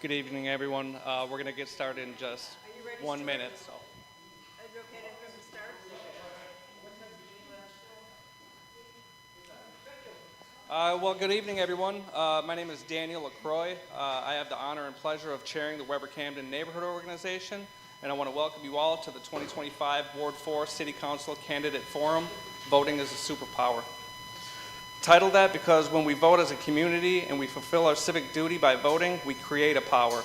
Good evening, everyone. We're going to get started in just 1 minute. So. Are you okay to start? Well, good evening, everyone. My name is Daniel LaCroix. I have the honor and pleasure of chairing the Weber-Camden Neighborhood Organization, and I want to welcome you all to the 2025 Ward 4 City Council Candidate Forum, Voting is a Superpower. Titled that because when we vote as a community and we fulfill our civic duty by voting, we create a power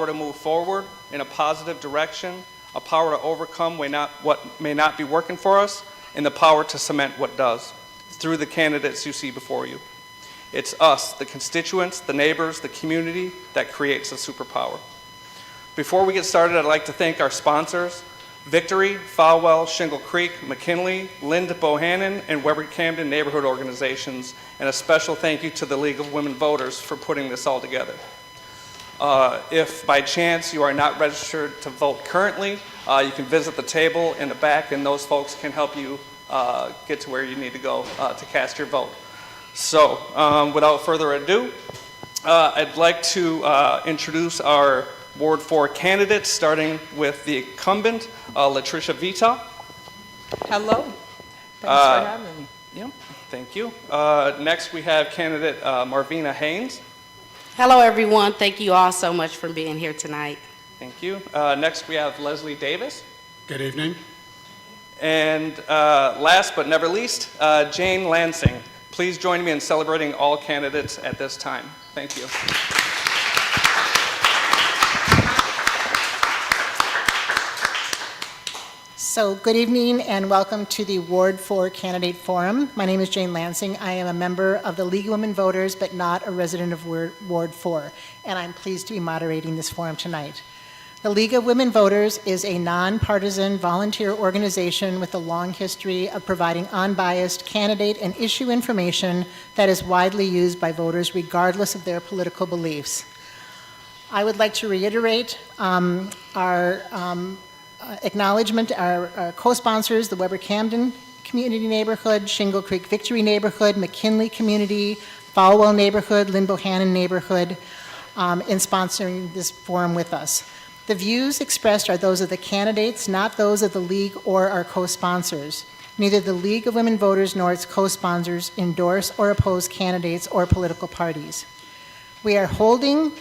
to move forward in a positive direction, a power to overcome what may not be working for us, and the power to cement what does, through the candidates you see before you. It's us, the constituents, the neighbors, the community, that creates a superpower. Before we get started, I'd like to thank our sponsors, Victory, Falwell, Shingle Creek, McKinley, Lind Bohannon, and Weber-Camden Neighborhood Organizations, and a special thank you to the League of Women Voters for putting this all together. If by chance you are not registered to vote currently, you can visit the table in the back, and those folks can help you get to where you need to go to cast your vote. So, without further ado, I'd like to introduce our Ward 4 candidates, starting with the incumbent, Latricia Vita. Hello. Thanks for having me. Yeah, thank you. Next, we have candidate Marvina Haynes. Hello, everyone. Thank you all so much for being here tonight. Thank you. Next, we have Leslie Davis. Good evening. And last but never least, Jane Lansing. Please join me in celebrating all candidates at this time. Thank you. So good evening and welcome to the Ward 4 Candidate Forum. My name is Jane Lansing. I am a member of the League of Women Voters, but not a resident of Ward 4, and I'm pleased to be moderating this forum tonight. The League of Women Voters is a nonpartisan volunteer organization with a long history of providing unbiased candidate and issue information that is widely used by voters regardless of their political beliefs. I would like to reiterate our acknowledgement, our co-sponsors, the Weber-Camden Community Neighborhood, Shingle Creek Victory Neighborhood, McKinley Community, Falwell Neighborhood, Lind Bohannon Neighborhood, in sponsoring this forum with us. The views expressed are those of the candidates, not those of the League or our co-sponsors. Neither the League of Women Voters nor its co-sponsors endorse or oppose candidates or political parties. We are holding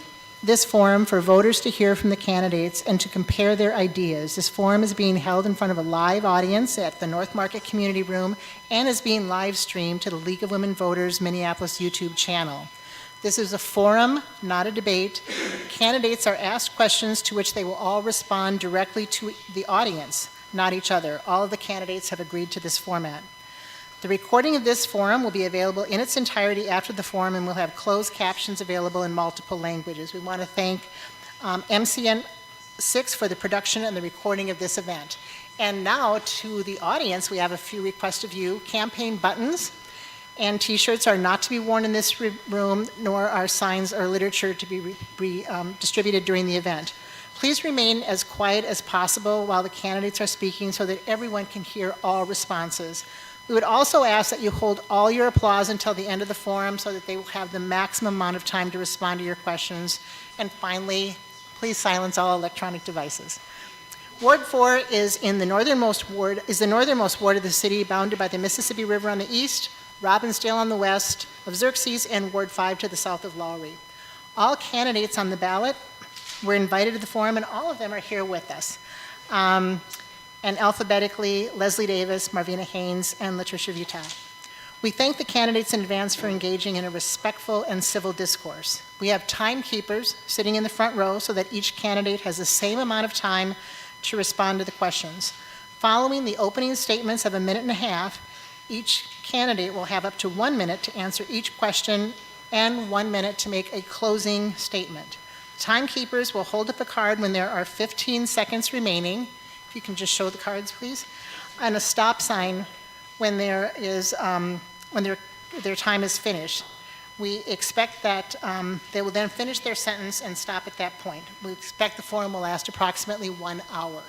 this forum for voters to hear from the candidates and to compare their ideas. This forum is being held in front of a live audience at the North Market Community Room and is being live streamed to the League of Women Voters Minneapolis YouTube channel. This is a forum, not a debate. Candidates are asked questions to which they will all respond directly to the audience, not each other. All of the candidates have agreed to this format. The recording of this forum will be available in its entirety after the forum, and we'll have closed captions available in multiple languages. We want to thank MCN6 for the production and the recording of this event. And now to the audience, we have a few requests of you. Campaign buttons and t-shirts are not to be worn in this room, nor are signs or literature to be distributed during the event. Please remain as quiet as possible while the candidates are speaking so that everyone can hear all responses. We would also ask that you hold all your applause until the end of the forum so that they will have the maximum amount of time to respond to your questions. And finally, please silence all electronic devices. Ward 4 is the northernmost ward of the city, bounded by the Mississippi River on the east, Robbinsdale on the west of Xerxes, and Ward 5 to the south of Lowry. All candidates on the ballot were invited to the forum, and all of them are here with us. And alphabetically, Leslie Davis, Marvina Haynes, and Latricia Vita. We thank the candidates in advance for engaging in a respectful and civil discourse. We have timekeepers sitting in the front row so that each candidate has the same amount of time to respond to the questions. Following the opening statements of 1.5 minutes, each candidate will have up to 1 minute to answer each question and 1 minute to make a closing statement. Timekeepers will hold up a card when there are 15 seconds remaining. If you can just show the cards, please. And a stop sign when their time is finished. We expect that they will then finish their sentence and stop at that point. We expect the forum will last approximately 1 hour.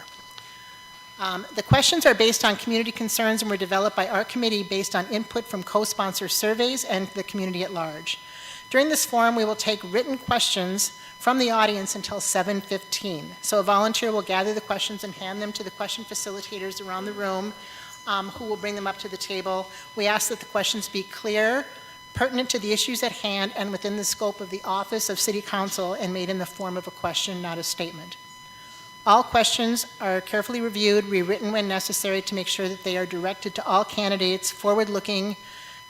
The questions are based on community concerns and were developed by our committee based on input from co-sponsor surveys and the community at large. During this forum, we will take written questions from the audience until 7:15. So a volunteer will gather the questions and hand them to the question facilitators around the room, who will bring them up to the table. We ask that the questions be clear, pertinent to the issues at hand, and within the scope of the office of City Council, and made in the form of a question, not a statement. All questions are carefully reviewed, rewritten when necessary to make sure that they are directed to all candidates, forward-looking,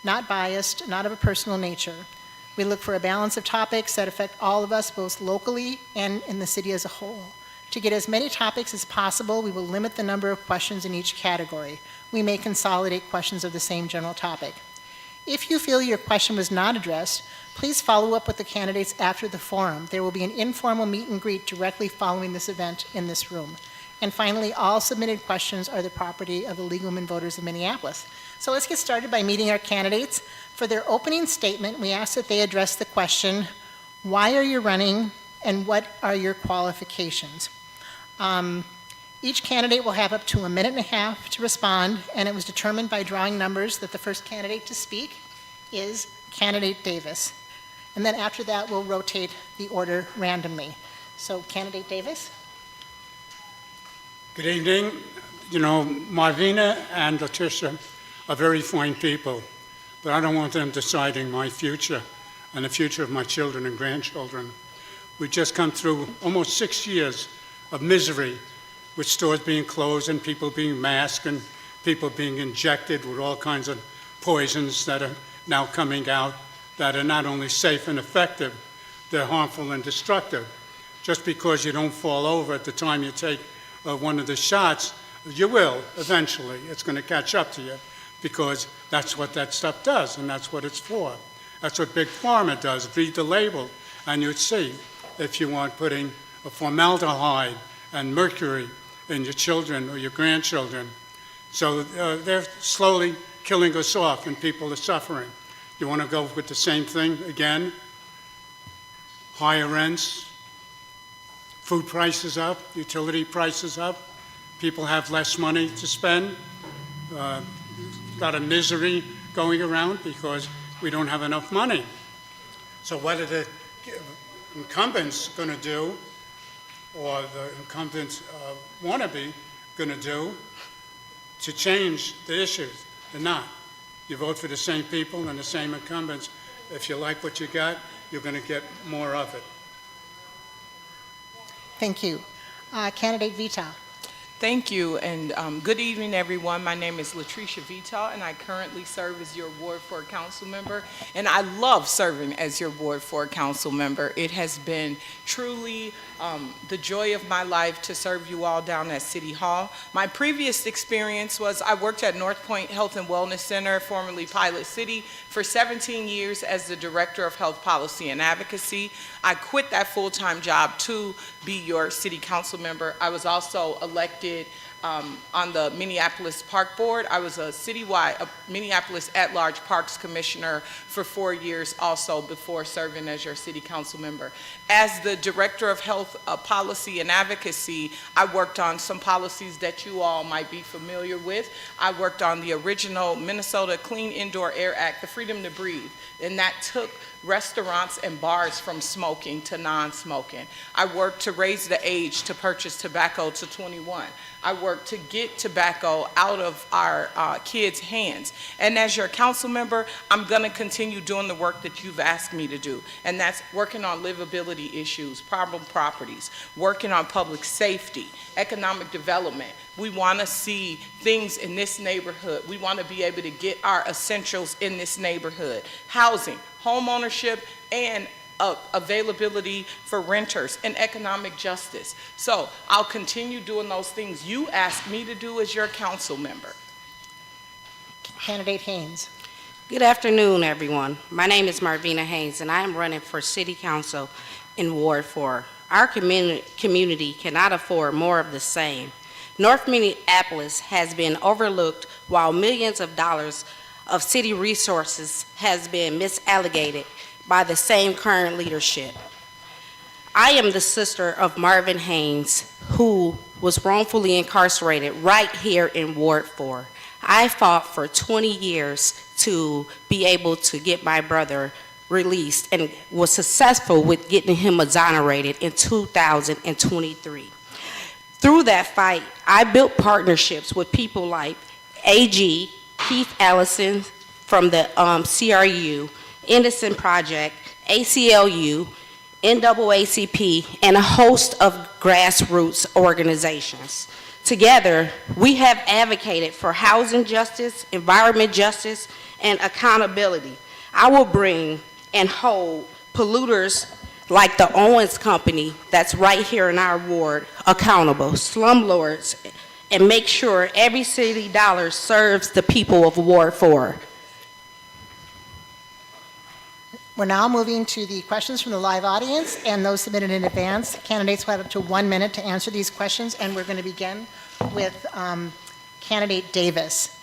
not biased, not of a personal nature. We look for a balance of topics that affect all of us, both locally and in the city as a whole. To get as many topics as possible, we will limit the number of questions in each category. We may consolidate questions of the same general topic. If you feel your question was not addressed, please follow up with the candidates after the forum. There will be an informal meet and greet directly following this event in this room. And finally, all submitted questions are the property of the League of Women Voters of Minneapolis. So let's get started by meeting our candidates. For their opening statement, we ask that they address the question, why are you running and what are your qualifications? Each candidate will have up to 1.5 minutes to respond, and it was determined by drawing numbers that the first candidate to speak is candidate Davis. And then after that, we'll rotate the order randomly. So candidate Davis. Good evening. You know, Marvina and Letitia are very fine people, but I don't want them deciding my future and the future of my children and grandchildren. We've just come through almost 6 years of misery, with stores being closed and people being masked and people being injected with all kinds of poisons that are now coming out that are not only safe and effective, they're harmful and destructive. Just because you don't fall over at the time you take one of the shots, you will eventually. It's going to catch up to you because that's what that stuff does and that's what it's for. That's what Big Pharma does. Read the label and you'd see if you want putting a formaldehyde and mercury in your children or your grandchildren. So they're slowly killing us off and people are suffering. You want to go with the same thing again? Higher rents, food prices up, utility prices up, people have less money to spend, a lot of misery going around because we don't have enough money. So what are the incumbents going to do, or the incumbents wannabe going to do to change the issues? They're not. You vote for the same people and the same incumbents. If you like what you got, you're going to get more of it. Thank you. Candidate Vita. Thank you, and good evening, everyone. My name is Latricia Vita, and I currently serve as your Ward 4 council member, and I love serving as your Ward 4 council member. It has been truly the joy of my life to serve you all down at City Hall. My previous experience was I worked at North Point Health and Wellness Center, formerly Pilot City, for 17 years as the Director of Health Policy and Advocacy. I quit that full-time job to be your city council member. I was also elected on the Minneapolis Park Board. I was a Minneapolis at-large Parks Commissioner for 4 years also before serving as your city council member. As the Director of Health Policy and Advocacy, I worked on some policies that you all might be familiar with. I worked on the original Minnesota Clean Indoor Air Act, the Freedom to Breathe, and that took restaurants and bars from smoking to non-smoking. I worked to raise the age to purchase tobacco to 21. I worked to get tobacco out of our kids' hands. And as your council member, I'm gonna continue doing the work that you've asked me to do. And that's working on livability issues, problem properties, working on public safety, economic development. We wanna see things in this neighborhood. We wanna be able to get our essentials in this neighborhood. Housing, homeownership, and availability for renters, and economic justice. So I'll continue doing those things you asked me to do as your council member. Candidate Haynes. Good afternoon, everyone. My name is Marvina Haynes, and I am running for City Council in Ward 4. Our community cannot afford more of the same. North Minneapolis has been overlooked while millions of dollars of city resources has been misallocated by the same current leadership. I am the sister of Marvin Haynes, who was wrongfully incarcerated right here in Ward 4. I fought for 20 years to be able to get my brother released and was successful with getting him exonerated in 2023. Through that fight, I built partnerships with people like AG, Keith Ellison from the CRU, Innocent Project, ACLU, NAACP, and a host of grassroots organizations. Together, we have advocated for housing justice, environment justice, and accountability. I will bring and hold polluters like the Owens Company that's right here in our ward accountable, slumlords, and make sure every city dollar serves the people of Ward 4. We're now moving to the questions from the live audience and those submitted in advance. Candidates will have up to 1 minute to answer these questions, and we're going to begin with candidate Davis.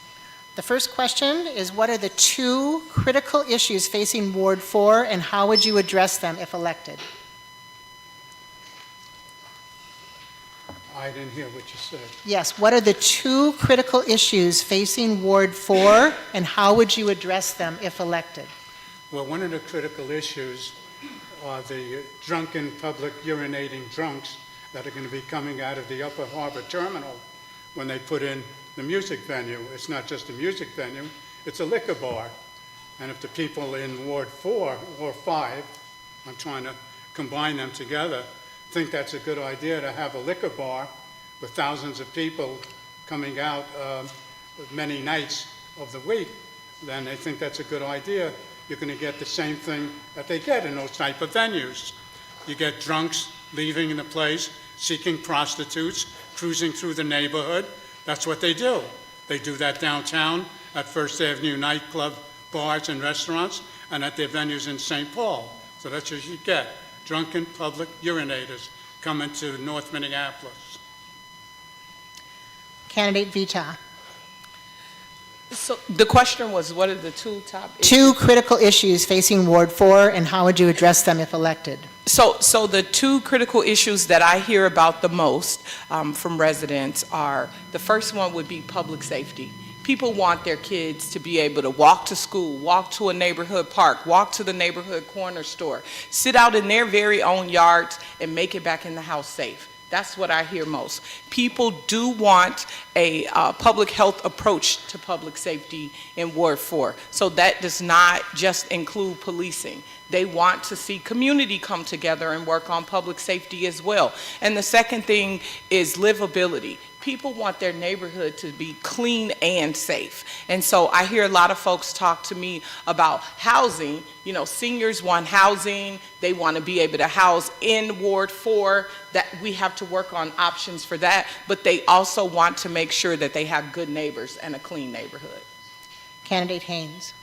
The first question is, what are the 2 critical issues facing Ward 4, and how would you address them if elected? I didn't hear what you said. Yes, what are the 2 critical issues facing Ward 4, and how would you address them if elected? Well, one of the critical issues are the drunken public urinating drunks that are going to be coming out of the Upper Harbor Terminal when they put in the music venue. It's not just a music venue, it's a liquor bar. And if the people in Ward 4 or 5, I'm trying to combine them together, think that's a good idea to have a liquor bar with thousands of people coming out many nights of the week, then they think that's a good idea. You're going to get the same thing that they get in those type of venues. You get drunks leaving the place, seeking prostitutes, cruising through the neighborhood. That's what they do. They do that downtown at First Avenue nightclub, bars, and restaurants, and at their venues in St. Paul. So that's what you get. Drunken public urinators coming to North Minneapolis. Candidate Vita. So the question was, what are the 2 top issues? 2 critical issues facing Ward 4, and how would you address them if elected? So the 2 critical issues that I hear about the most from residents are, the first one would be public safety. People want their kids to be able to walk to school, walk to a neighborhood park, walk to the neighborhood corner store, sit out in their very own yards and make it back in the house safe. That's what I hear most. People do want a public health approach to public safety in Ward 4. So that does not just include policing. They want to see community come together and work on public safety as well. And the second thing is livability. People want their neighborhood to be clean and safe. And so I hear a lot of folks talk to me about housing. You know, seniors want housing. They want to be able to house in Ward 4. That we have to work on options for that. But they also want to make sure that they have good neighbors and a clean neighborhood. Candidate Haynes.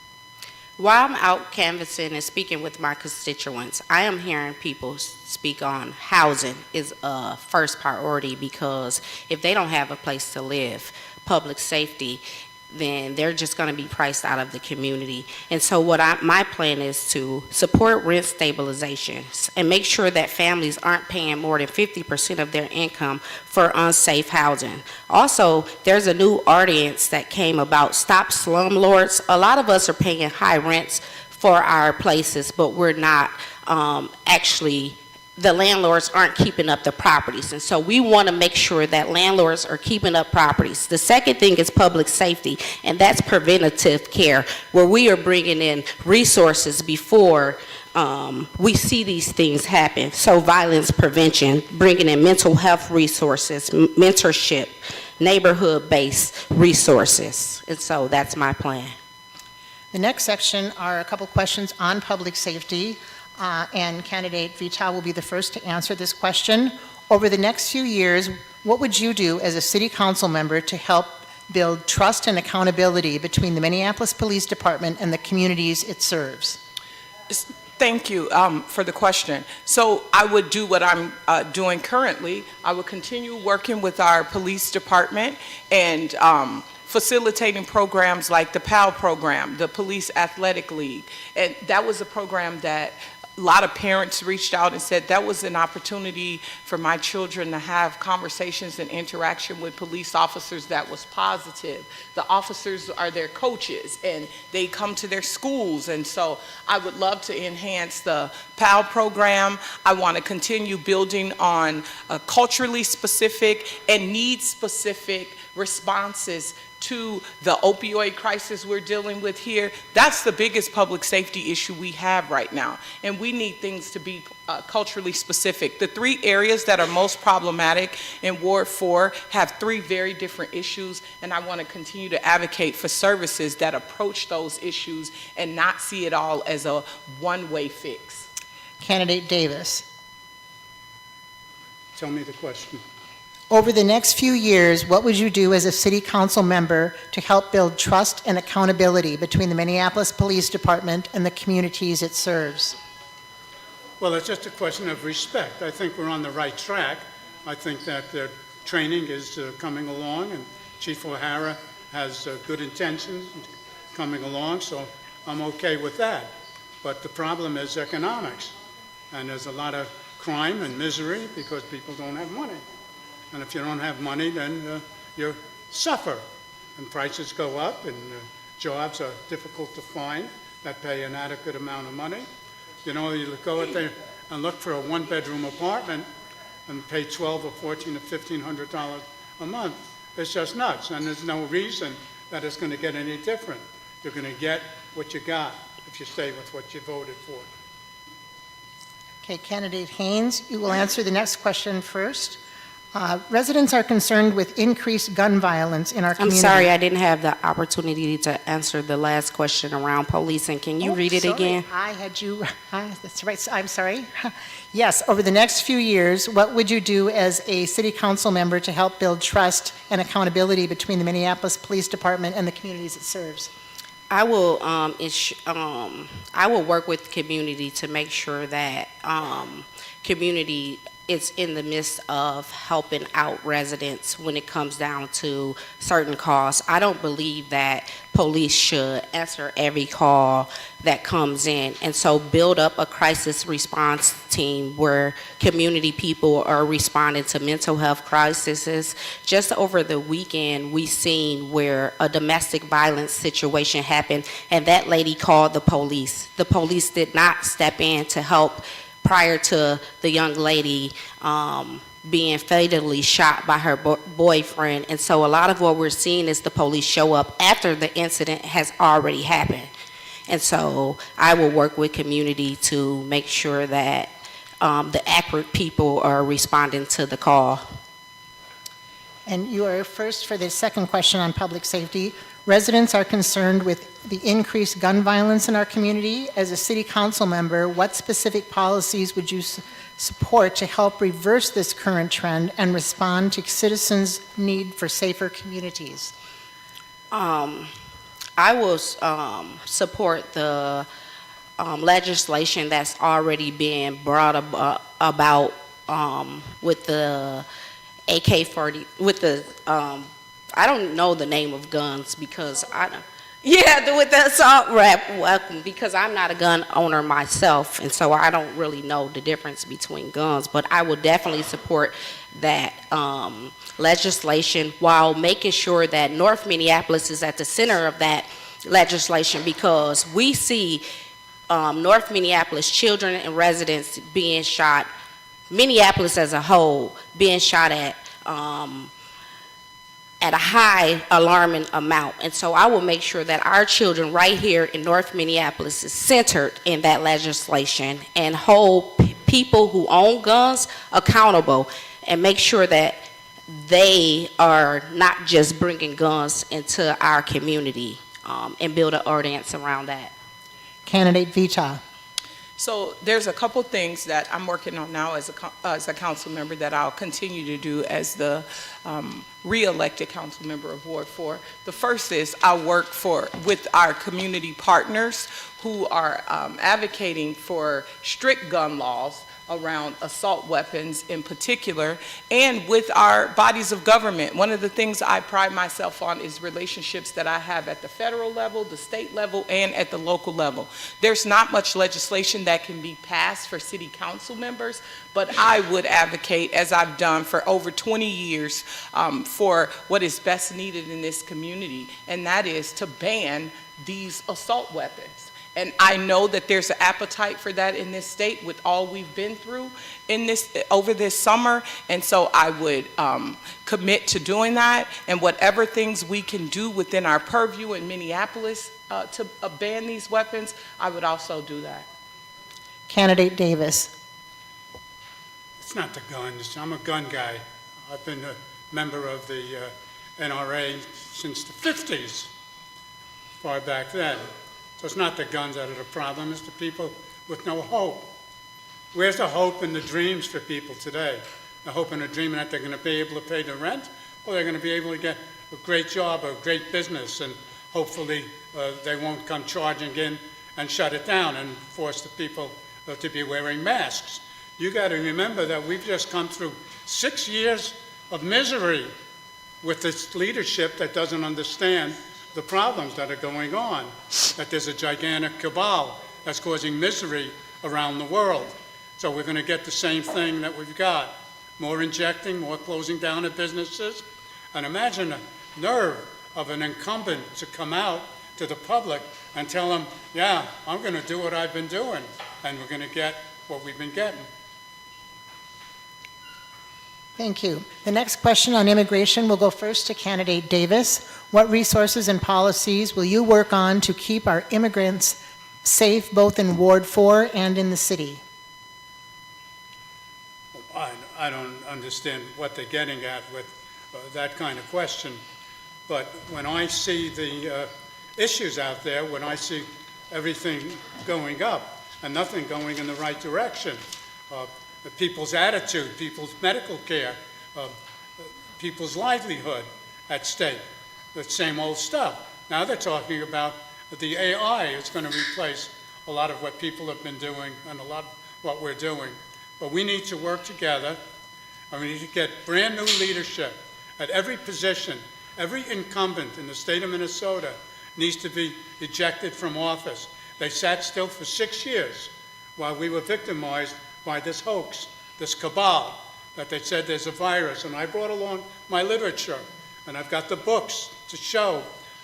While I'm out canvassing and speaking with my constituents, I am hearing people speak on housing is a first priority, because if they don't have a place to live, public safety, then they're just going to be priced out of the community. And so my plan is to support rent stabilization and make sure that families aren't paying more than 50% of their income for unsafe housing. Also, there's a new ordinance that came about, Stop Slumlords. A lot of us are paying high rents for our places, but we're not actually, the landlords aren't keeping up the properties. And so we want to make sure that landlords are keeping up properties. The second thing is public safety, and that's preventative care, where we are bringing in resources before we see these things happen. So violence prevention, bringing in mental health resources, mentorship, neighborhood-based resources. And so that's my plan. The next section are a couple questions on public safety. And candidate Vital will be the first to answer this question. Over the next few years, what would you do as a city council member to help build trust and accountability between the Minneapolis Police Department and the communities it serves? Thank you for the question. So I would do what I'm doing currently. I would continue working with our police department and facilitating programs like the PAL program, the Police Athletic League. And that was a program that a lot of parents reached out and said that was an opportunity for my children to have conversations and interaction with police officers that was positive. The officers are their coaches and they come to their schools, and so I would love to enhance the PAL program. I want to continue building on culturally specific and needs-specific responses to the opioid crisis we're dealing with here. That's the biggest public safety issue we have right now, and we need things to be culturally specific. The 3 areas that are most problematic in Ward 4 have 3 very different issues, and I want to continue to advocate for services that approach those issues and not see it all as a one-way fix. Candidate Davis. Tell me the question. Over the next few years, what would you do as a city council member to help build trust and accountability between the Minneapolis Police Department and the communities it serves? Well, it's just a question of respect. I think we're on the right track. I think that the training is coming along, and Chief O'Hara has good intentions coming along, so I'm okay with that. But the problem is economics, and there's a lot of crime and misery because people don't have money. And if you don't have money, then you suffer, and prices go up, and jobs are difficult to find that pay an adequate amount of money. You know, you go out there and look for a 1-bedroom apartment and pay $1,200 or $1,400 or $1,500 a month. It's just nuts, and there's no reason that it's going to get any different. You're going to get what you got if you stay with what you voted for. Okay, Candidate Haynes, you will answer the next question first. Residents are concerned with increased gun violence in our I'm community. sorry, I didn't have the opportunity to answer the last question around policing. Can you read it Sorry, again? I had you, that's right, I'm sorry. Yes, over the next few years, what would you do as a city council member to help build trust and accountability between the Minneapolis Police Department and the communities it serves? I will work with the community to make sure that community is in the midst of helping out residents when it comes down to certain calls. I don't believe that police should answer every call that comes in, and so build up a crisis response team where community people are responding to mental health crises. Just over the weekend, we seen where a domestic violence situation happened, and that lady called the police. The police did not step in to help prior to the young lady being fatally shot by her boyfriend. And so a lot of what we're seeing is the police show up after the incident has already happened. And so I will work with community to make sure that the accurate people are responding to the call. And you are first for the second question on public safety. Residents are concerned with the increased gun violence in our community. As a city council member, what specific policies would you support to help reverse this current trend and respond to citizens' need for safer communities? I will support the legislation that's already being brought about with the AK-40, with the, I don't know the name of guns because with the assault weapon, because I'm not a gun owner myself, and so I don't really know the difference between guns, but I will definitely support that legislation while making sure that North Minneapolis is at the center of that legislation, because we see North Minneapolis children and residents being shot, Minneapolis as a whole being shot at a high alarming amount. And so I will make sure that our children right here in North Minneapolis is centered in that legislation and hold people who own guns accountable and make sure that they are not just bringing guns into our community and build an ordinance around that. Candidate Vita. So there's a couple things that I'm working on now as a council member that I'll continue to do as the re-elected council member of Ward 4. The first is I work with our community partners who are advocating for strict gun laws around assault weapons in particular, and with our bodies of government. One of the things I pride myself on is relationships that I have at the federal level, the state level, and at the local level. There's not much legislation that can be passed for city council members, but I would advocate, as I've done for over 20 years, for what is best needed in this community, and that is to ban these assault weapons. And I know that there's an appetite for that in this state with all we've been through over this summer. And so I would commit to doing that. And whatever things we can do within our purview in Minneapolis to ban these weapons, I would also do that. Candidate Davis. It's not the guns. I'm a gun guy. I've been a member of the NRA since the 50s, far back then. So it's not the guns that are the problem, it's the people with no hope. Where's the hope and the dreams for people today? The hope and the dream that they're going to be able to pay the rent, or they're going to be able to get a great job or a great business, and hopefully they won't come charging in and shut it down and force the people to be wearing masks. You got to remember that we've just come through 6 years of misery with this leadership that doesn't understand the problems that are going on, that there's a gigantic cabal that's causing misery around the world. So we're going to get the same thing that we've got. More injecting, more closing down of businesses. And imagine the nerve of an incumbent to come out to the public and tell them, yeah, I'm going to do what I've been doing, and we're going to get what we've been getting. Thank you. The next question on immigration will go first to Candidate Davis. What resources and policies will you work on to keep our immigrants safe both in Ward 4 and in the city? I don't understand what they're getting at with that kind of question. But when I see the issues out there, when I see everything going up and nothing going in the right direction, people's attitude, people's medical care, people's livelihood at stake, the same old stuff. Now they're talking about the AI is going to replace a lot of what people have been doing and a lot of what we're doing. But we need to work together, and we need to get brand new leadership at every position. Every incumbent in the state of Minnesota needs to be ejected from office. They sat still for 6 years while we were victimized by this hoax, this cabal, that they said there's a virus. And I brought along my literature, and I've got the books to show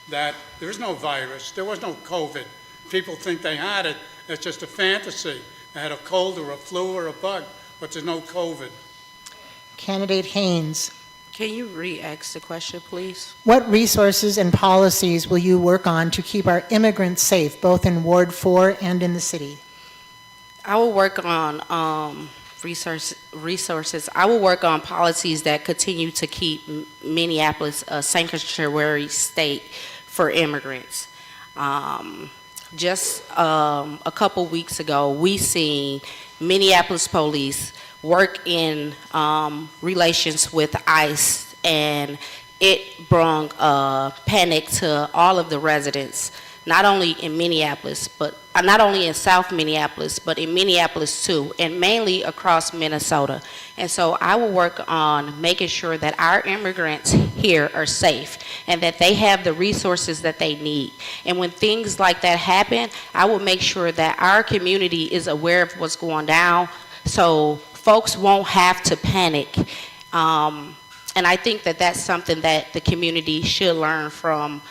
that there is no virus, there was no COVID. People think they had it, it's just a fantasy. They had a cold or a flu or a bug, but there's no COVID. Candidate Haynes. Can you re-ask the question, please? What resources and policies will you work on to keep our immigrants safe both in Ward 4 and in the city? I will work on resources. I will work on policies that continue to keep Minneapolis a sanctuary state for immigrants. Just a couple weeks ago, we seen Minneapolis Police work in relations with ICE, and it brought panic to all of the residents, not only in Minneapolis, but not only in South Minneapolis, but in Minneapolis too, and mainly across Minnesota. And so I will work on making sure that our immigrants here are safe and that they have the resources that they need. And when things like that happen, I will make sure that our community is aware of what's going down so folks won't have to panic. And I think that that's something that the community should learn from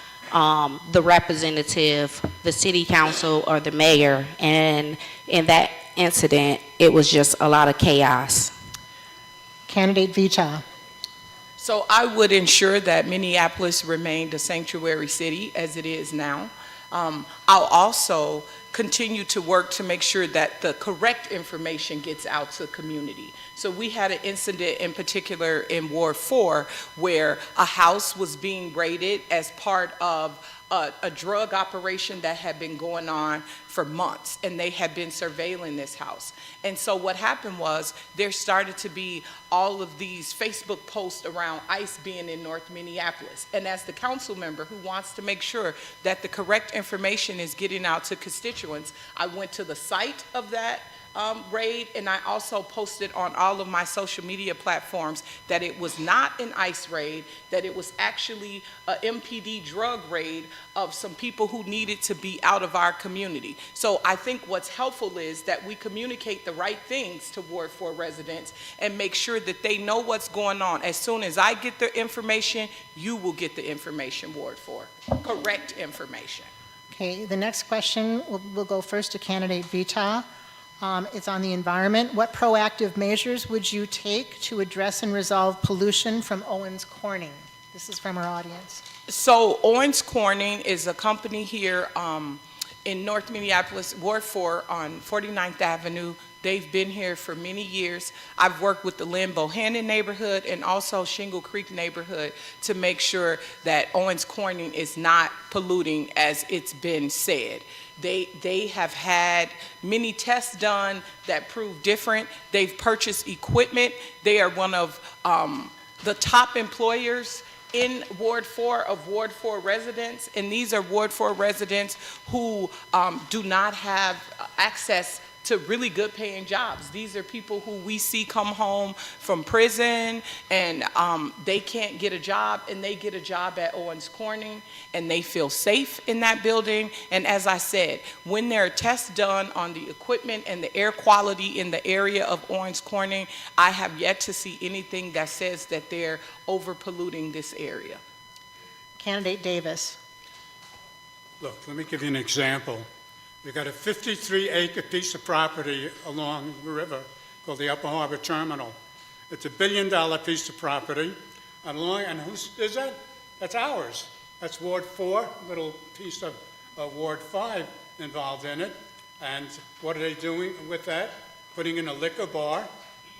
the representative, the city council, or the mayor. And in that incident, it was just a lot of chaos. Candidate Vita. So I would ensure that Minneapolis remained a sanctuary city as it is now. I'll also continue to work to make sure that the correct information gets out to the community. So we had an incident in particular in Ward 4 where a house was being raided as part of a drug operation that had been going on for months, and they had been surveilling this house. And so what happened was there started to be all of these Facebook posts around ICE being in North Minneapolis. And as the council member who wants to make sure that the correct information is getting out to constituents, I went to the site of that raid, and I also posted on all of my social media platforms that it was not an ICE raid, that it was actually a MPD drug raid of some people who needed to be out of our community. So I think what's helpful is that we communicate the right things to Ward 4 residents and make sure that they know what's going on. As soon as I get the information, you will get the information, Ward 4. Correct information. Okay, the next question will go first to candidate Vita. It's on the environment. What proactive measures would you take to address and resolve pollution from Owens Corning? This is from our audience. So Owens Corning is a company here in North Minneapolis, Ward 4 on 49th Avenue. They've been here for many years. I've worked with the Lynn Bohannon neighborhood and also Shingle Creek neighborhood to make sure that Owens Corning is not polluting as it's been said. They have had many tests done that prove different. They've purchased equipment. They are one of the top employers in Ward 4 of Ward 4 residents, and these are Ward 4 residents who do not have access to really good paying jobs. These are people who we see come home from prison and they can't get a job, and they get a job at Owens Corning and they feel safe in that building. And as I said, when there are tests done on the equipment and the air quality in the area of Owens Corning, I have yet to see anything that says that they're over polluting this area. Candidate Davis. Look, let me give you an example. We've got a 53-acre piece of property along the river called the Upper Harbor Terminal. It's $1 billion piece of property. And whose is that? That's ours. That's Ward 4, a little piece of Ward 5 involved in it. And what are they doing with that? Putting in a liquor bar,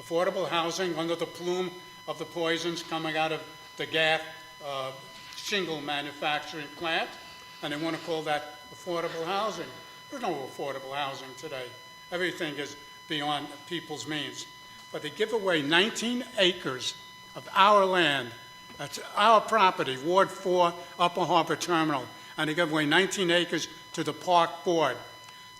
affordable housing under the plume of the poisons coming out of the Gaff shingle manufacturing plant. And they want to call that affordable housing. There's no affordable housing today. Everything is beyond people's means. But they give away 19 acres of our land. That's our property, Ward 4, Upper Harbor Terminal. And they give away 19 acres to the Park Board.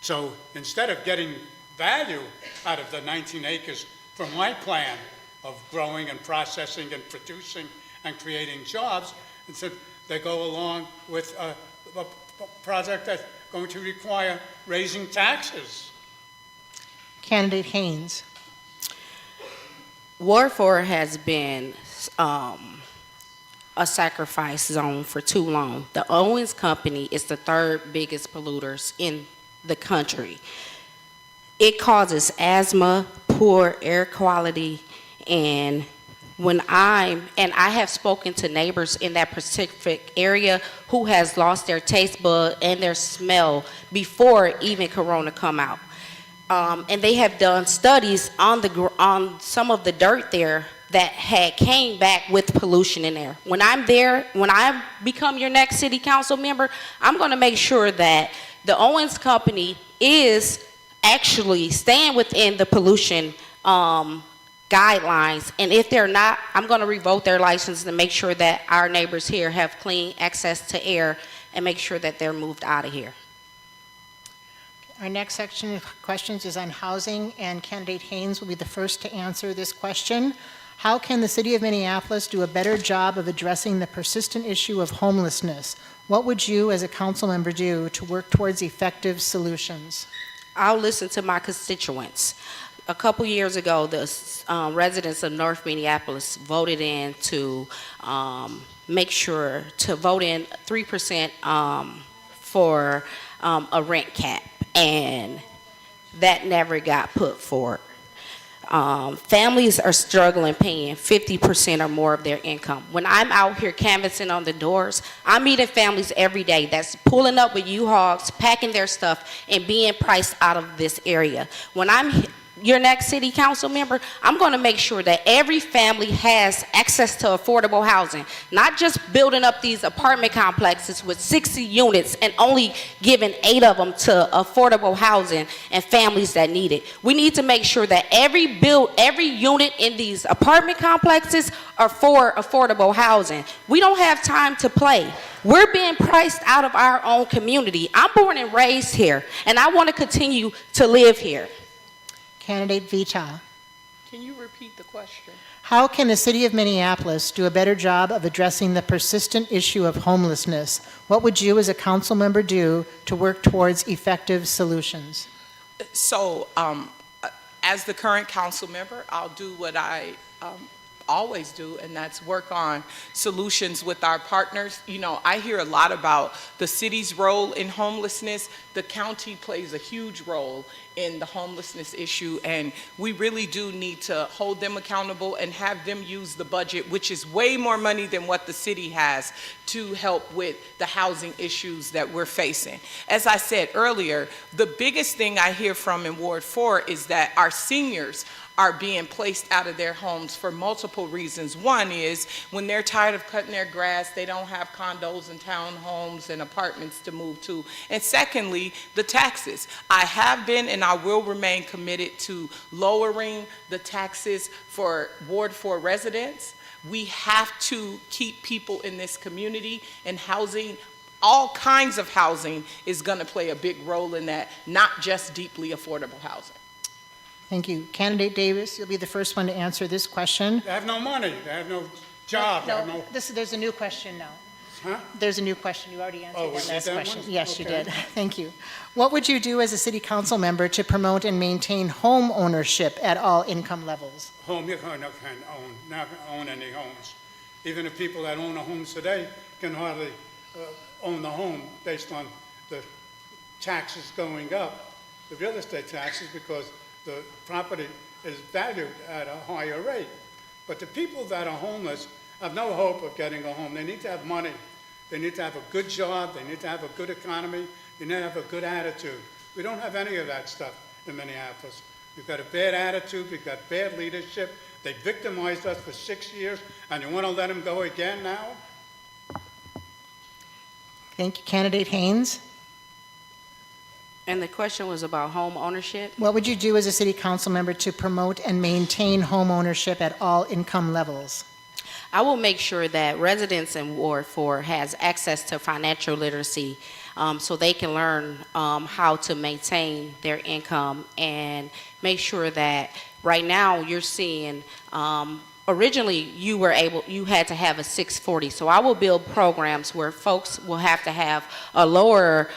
So instead of getting value out of the 19 acres from my plan of growing and processing and producing and creating jobs, instead they go along with a project that's going to require raising taxes. Candidate Haynes. Ward 4 has been a sacrifice zone for too long. The Owens Company is the third biggest polluters in the country. It causes asthma, poor air quality, and I have spoken to neighbors in that specific area who has lost their taste bud and their smell before even Corona come out. And they have done studies on some of the dirt there that had came back with pollution in there. When I'm there, when I become your next city council member, I'm going to make sure that the Owens Company is actually staying within the pollution guidelines, and if they're not, I'm going to revoke their license to make sure that our neighbors here have clean access to air and make sure that they're moved out of here. Our next section of questions is on housing, and candidate Haynes will be the first to answer this question. How can the City of Minneapolis do a better job of addressing the persistent issue of homelessness? What would you, as a council member, do to work towards effective solutions? I'll listen to my constituents. A couple years ago, the residents of North Minneapolis voted in to make sure to vote in 3% for a rent cap, and that never got put forward. Families are struggling paying 50% or more of their income. When I'm out here canvassing on the doors, I'm meeting families every day that's pulling up with U-Hauls, packing their stuff, and being priced out of this area. When I'm your next city council member, I'm going to make sure that every family has access to affordable housing, not just building up these apartment complexes with 60 units and only giving 8 of them to affordable housing and families that need it. We need to make sure that every unit in these apartment complexes are for affordable housing. We don't have time to play. We're being priced out of our own community. I'm born and raised here, and I want to continue to live here. Candidate Vita. Can you repeat the question? How can the City of Minneapolis do a better job of addressing the persistent issue of homelessness? What would you as a council member do to work towards effective solutions? So, as the current council member, I'll do what I always do, and that's work on solutions with our partners. You know, I hear a lot about the city's role in homelessness. The county plays a huge role in the homelessness issue, and we really do need to hold them accountable and have them use the budget, which is way more money than what the city has, to help with the housing issues that we're facing. As I said earlier, the biggest thing I hear from in Ward 4 is that our seniors are being placed out of their homes for multiple reasons. One is when they're tired of cutting their grass, they don't have condos and townhomes and apartments to move to. And secondly, the taxes. I have been and I will remain committed to lowering the taxes for Ward 4 residents. We have to keep people in this community, and housing, all kinds of housing, is going to play a big role in that, not just deeply affordable housing. Thank you. Candidate Davis, you'll be the first one to answer this question. They have no money, they have no job, they have no... There's a new question now. Huh? There's a new question. You already answered we that did last that question. one? Yes, you Okay. did. Thank you. What would you do as a city council member to promote and maintain home ownership at all income levels? Home, you can't own any homes. Even the people that own the homes today can hardly own the home based on the taxes going up, the real estate taxes, because the property is valued at a higher rate. But the people that are homeless have no hope of getting a home. They need to have money. They need to have a good job. They need to have a good economy. They need to have a good attitude. We don't have any of that stuff in Minneapolis. We've got a bad attitude. We've got bad leadership. They victimized us for 6 years, and you want to let them go again now? Thank you. Candidate Haynes, And the question was about home ownership. what would you do as a city council member to promote and maintain home ownership at all income levels? I will make sure that residents in Ward 4 has access to financial literacy, so they can learn how to maintain their income, and make sure that right now you're seeing, originally you had to have a 640. So I will build programs where folks will have to have a lower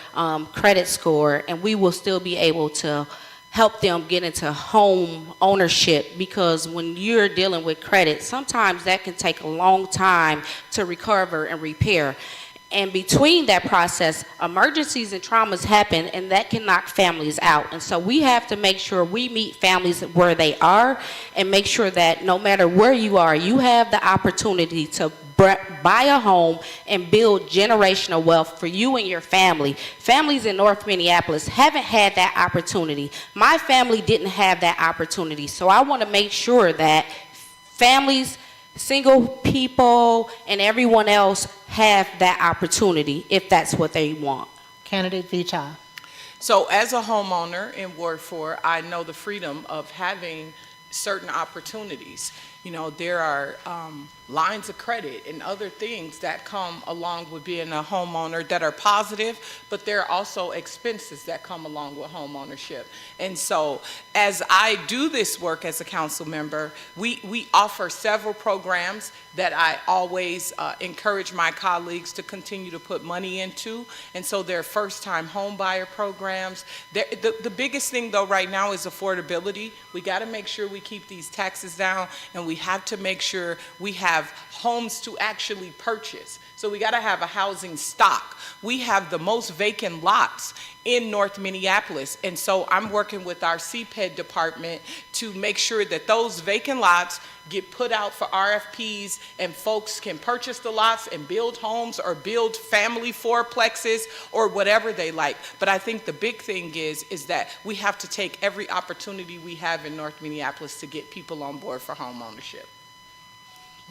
credit score, and we will still be able to help them get into home ownership, because when you're dealing with credit, sometimes that can take a long time to recover and repair. And between that process, emergencies and traumas happen, and that can knock families out. And so we have to make sure we meet families where they are, and make sure that no matter where you are, you have the opportunity to buy a home and build generational wealth for you and your family. Families in North Minneapolis haven't had that opportunity. My family didn't have that opportunity. So I want to make sure that families, single people, and everyone else have that opportunity if that's what they want. Candidate Vita. So as a homeowner in Ward 4, I know the freedom of having certain opportunities. You know, there are lines of credit and other things that come along with being a homeowner that are positive, but there are also expenses that come along with home ownership. And so as I do this work as a council member, we offer several programs that I always encourage my colleagues to continue to put money into. And so there are first-time home buyer programs. The biggest thing though right now is affordability. We got to make sure we keep these taxes down, and we have to make sure we have homes to actually purchase. So we got to have a housing stock. We have the most vacant lots in North Minneapolis, and so I'm working with our CPED department to make sure that those vacant lots get put out for RFPs, and folks can purchase the lots and build homes or build family fourplexes or whatever they like. But I think the big thing is that we have to take every opportunity we have in North Minneapolis to get people on board for home ownership.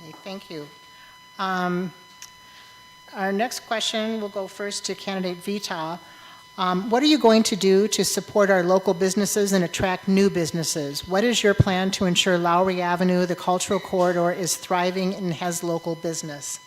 Okay, thank you. Our next question will go first to candidate Vita. What are you going to do to support our local businesses and attract new businesses? What is your plan to ensure Lowry Avenue, the cultural corridor, is thriving and has local business?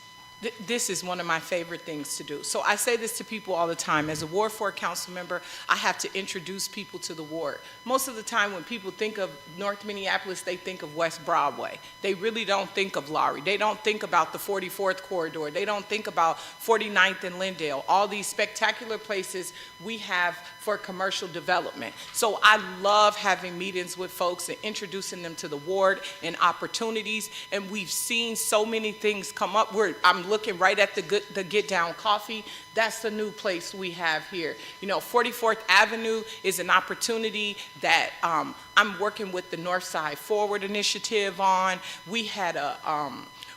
This is one of my favorite things to do. So I say this to people all the time. As a Ward 4 council member, I have to introduce people to the ward. Most of the time when people think of North Minneapolis, they think of West Broadway. They really don't think of Lowry. They don't think about the 44th corridor. They don't think about 49th and Lindale, all these spectacular places we have for commercial development. So I love having meetings with folks and introducing them to the ward and opportunities. And we've seen so many things come up. I'm looking right at the Get Down Coffee. That's the new place we have here. You know, 44th Avenue is an opportunity that I'm working with the North Side Forward initiative on.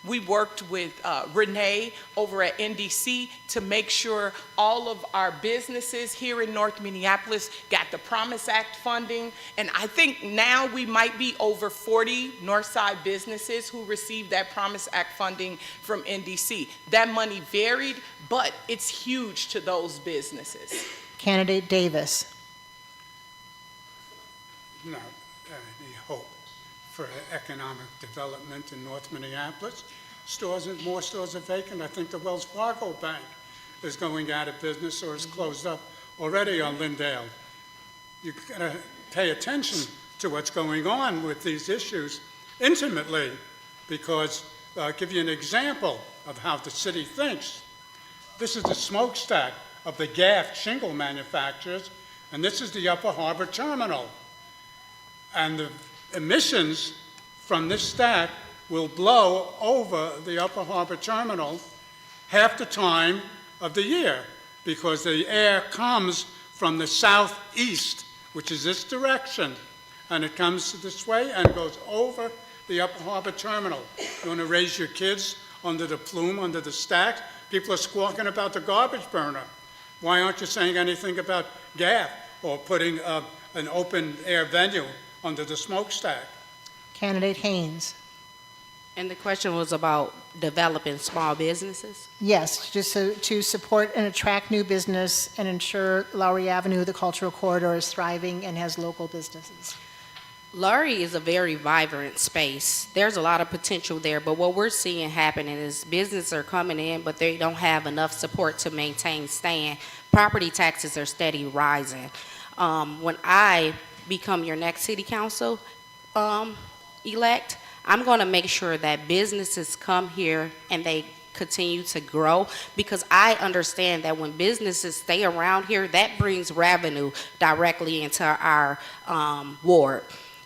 We worked with Renee over at NDC to make sure all of our businesses here in North Minneapolis got the Promise Act funding. And I think now we might be over 40 Northside businesses who received that Promise Act funding from NDC. That money varied, but it's huge to those businesses. Candidate Davis. No, any hope for economic development in North Minneapolis. More stores are vacant. I think the Wells Fargo Bank is going out of business or is closed up already on Lindale. You've got to pay attention to what's going on with these issues intimately, because I'll give you an example of how the city thinks. This is the smokestack of the Gaff shingle manufacturers, and this is the Upper Harbor Terminal. And the emissions from this stack will blow over the Upper Harbor Terminal half the time of the year, because the air comes from the southeast, which is this direction, and it comes this way and goes over the Upper Harbor Terminal. You want to raise your kids under the plume, under the stack? People are squawking about the garbage burner. Why aren't you saying anything about Gaff or putting an open air venue under the smokestack? Candidate Haynes. And the question was about developing small businesses? Yes, just to support and attract new business and ensure Lowry Avenue, the cultural corridor, is thriving and has local businesses. Lowry is a very vibrant space. There's a lot of potential there, but what we're seeing happening is businesses are coming in, but they don't have enough support to maintain staying. Property taxes are steady rising. When I become your next city council elect, I'm going to make sure that businesses come here and they continue to grow, because I understand that when businesses stay around here, that brings revenue directly into our ward.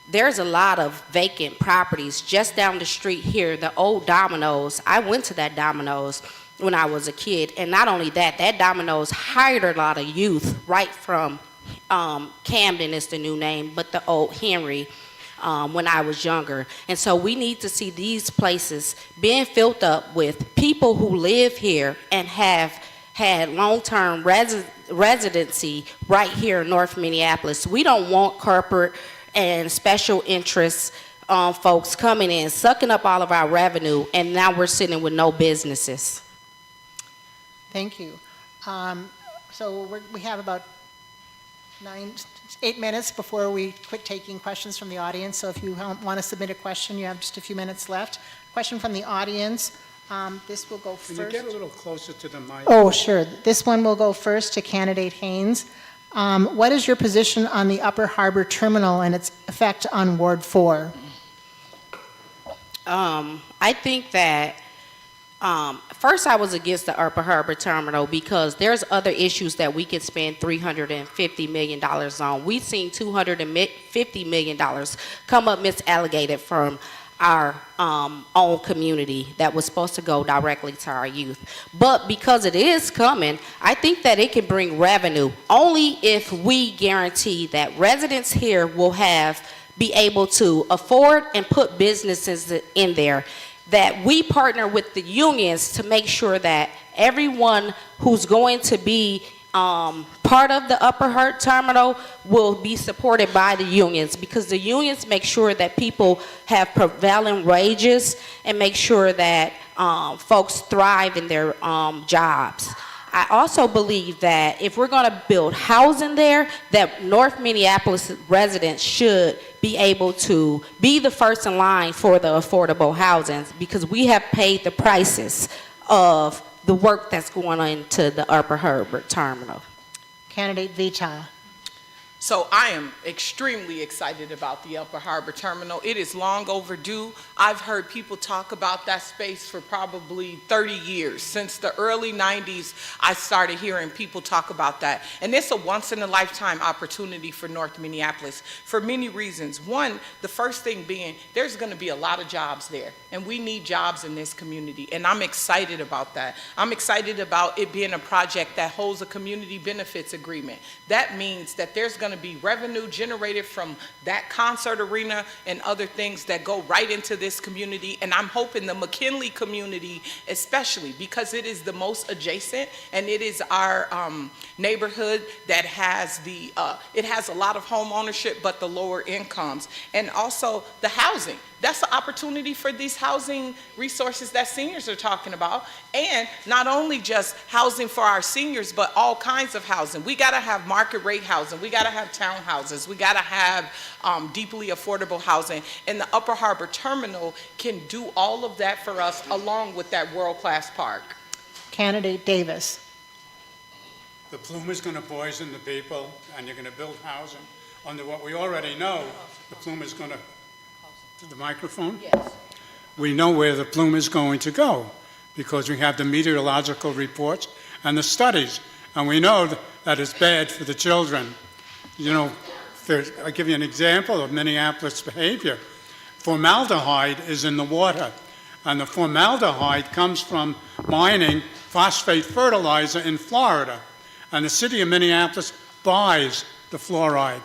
There's a lot of vacant properties just down the street here, the old Domino's. I went to that Domino's when I was a kid, and not only that, that Domino's hired a lot of youth right from Camden is the new name, but the old Henry. When I was younger. And so we need to see these places being filled up with people who live here and have had long-term residency right here in North Minneapolis. We don't want corporate and special interests folks coming in, sucking up all of our revenue, and now we're sitting with no businesses. Thank you. So we have about 8 minutes before we quit taking questions from the audience. So if you want to submit a question, you have just a few minutes left. Question from the audience. This will go first. Can you get a little closer to the mic? Oh, sure. This one will go first to candidate Haynes. What is your position on the Upper Harbor Terminal and its effect on Ward 4? I think that first I was against the Upper Harbor Terminal because there's other issues that we could spend $350 million on. We've seen $250 million come up misallocated from our own community that was supposed to go directly to our youth. But because it is coming, I think that it can bring revenue only if we guarantee that residents here will be able to afford and put businesses in there, that we partner with the unions to make sure that everyone who's going to be part of the Upper Harbor Terminal will be supported by the unions, because the unions make sure that people have prevailing wages and make sure that folks thrive in their jobs. I also believe that if we're going to build housing there, that North Minneapolis residents should be able to be the first in line for the affordable housing, because we have paid the prices of the work that's going on into the Upper Herbert Terminal. Candidate Vita. So I am extremely excited about the Upper Harbor Terminal. It is long overdue. I've heard people talk about that space for probably 30 years. Since the early 90s, I started hearing people talk about that. And it's a once-in-a-lifetime opportunity for North Minneapolis for many reasons. One, the first thing being, there's going to be a lot of jobs there, and we need jobs in this community, and I'm excited about that. I'm excited about it being a project that holds a community benefits agreement. That means that there's going to be revenue generated from that concert arena and other things that go right into this community. And I'm hoping the McKinley community, especially because it is the most adjacent and it is our neighborhood that has it has a lot of home ownership, but the lower incomes, and also the housing. That's the opportunity for these housing resources that seniors are talking about. And not only just housing for our seniors, but all kinds of housing. We gotta have market rate housing. We gotta have townhouses. We gotta have deeply affordable housing. And the Upper Harbor Terminal can do all of that for us along with that world-class park. Candidate Davis. The plume is going to poison the people, and you're going to build housing under what we already know. The plume is going to the microphone? Yes. We know where the plume is going to go because we have the meteorological reports and the studies, and we know that it's bad for the children. You know, I'll give you an example of Minneapolis behavior. Formaldehyde is in the water, and the formaldehyde comes from mining phosphate fertilizer in Florida, and the city of Minneapolis buys the fluoride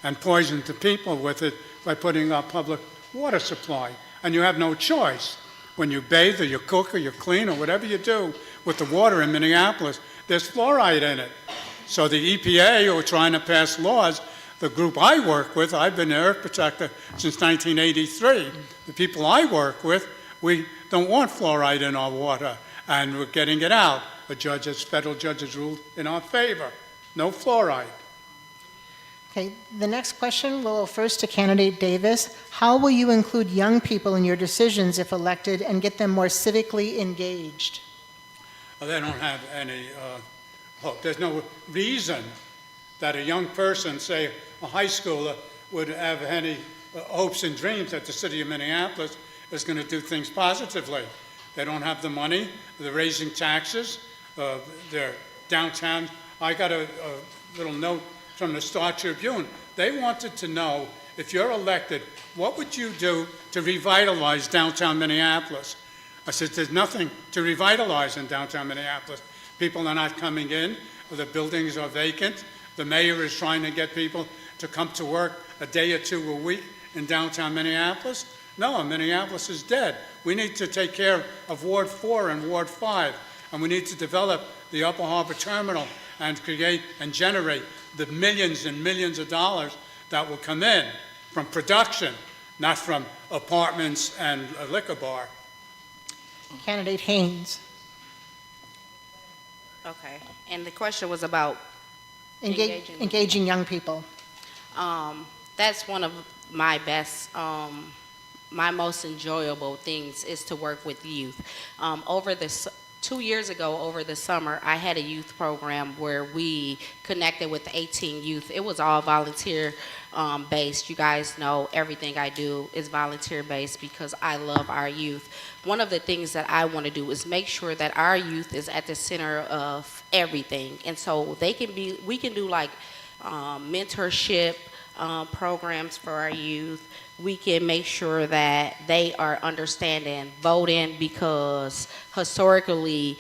and poisons the people with it by putting up public water supply, and you have no choice. When you bathe or you cook or you clean or whatever you do with the water in Minneapolis, there's fluoride in it. So the EPA, who are trying to pass laws, the group I work with, I've been an earth protector since 1983. The people I work with, we don't want fluoride in our water, and we're getting it out. Federal judges ruled in our favor. No fluoride. Okay, the next question will go first to candidate Davis. How will you include young people in your decisions if elected and get them more civically engaged? Well, they don't have any hope. There's no reason that a young person, say a high schooler, would have any hopes and dreams that the city of Minneapolis is going to do things positively. They don't have the money. They're raising taxes. They're downtown. I got a little note from the Star Tribune. They wanted to know, if you're elected, what would you do to revitalize downtown Minneapolis? I said, there's nothing to revitalize in downtown Minneapolis. People are not coming in. The buildings are vacant. The mayor is trying to get people to come to work a day or two a week in downtown Minneapolis. No, Minneapolis is dead. We need to take care of Ward 4 and Ward 5, and we need to develop the Upper Harbor Terminal and create and generate the millions and millions of dollars that will come in from production, not from apartments and a liquor bar. Candidate Haynes. Okay, and the question was about Engaging young people. that's one of my best, my most enjoyable things is to work with youth. Over this 2 years ago, over the summer, I had a youth program where we connected with 18 youth. It was all volunteer based. You guys know everything I do is volunteer based because I love our youth. One of the things that I want to do is make sure that our youth is at the center of everything. And so we can do like mentorship programs for our youth. We can make sure that they are understanding voting, because historically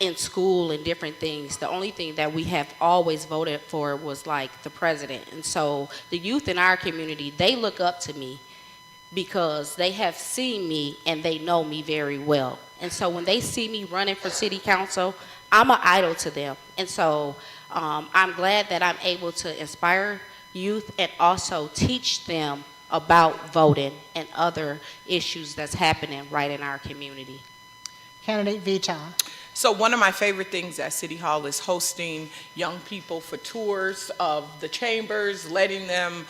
in school and different things, the only thing that we have always voted for was like the president. And so the youth in our community, they look up to me because they have seen me and they know me very well. And so when they see me running for city council, I'm an idol to them. And so I'm glad that I'm able to inspire youth and also teach them about voting and other issues that's happening right in our community. Candidate Vita. So one of my favorite things at City Hall is hosting young people for tours of the chambers, letting them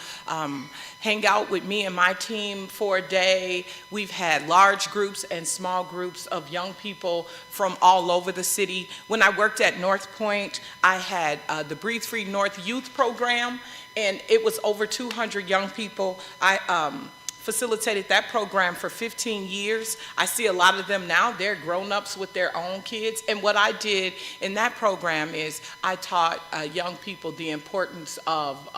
hang out with me and my team for a day. We've had large groups and small groups of young people from all over the city. When I worked at North Point, I had the Breathe Free North Youth Program, and it was over 200 young people. I facilitated that program for 15 years. I see a lot of them now. They're grown-ups with their own kids. And what I did in that program is I taught young people the importance of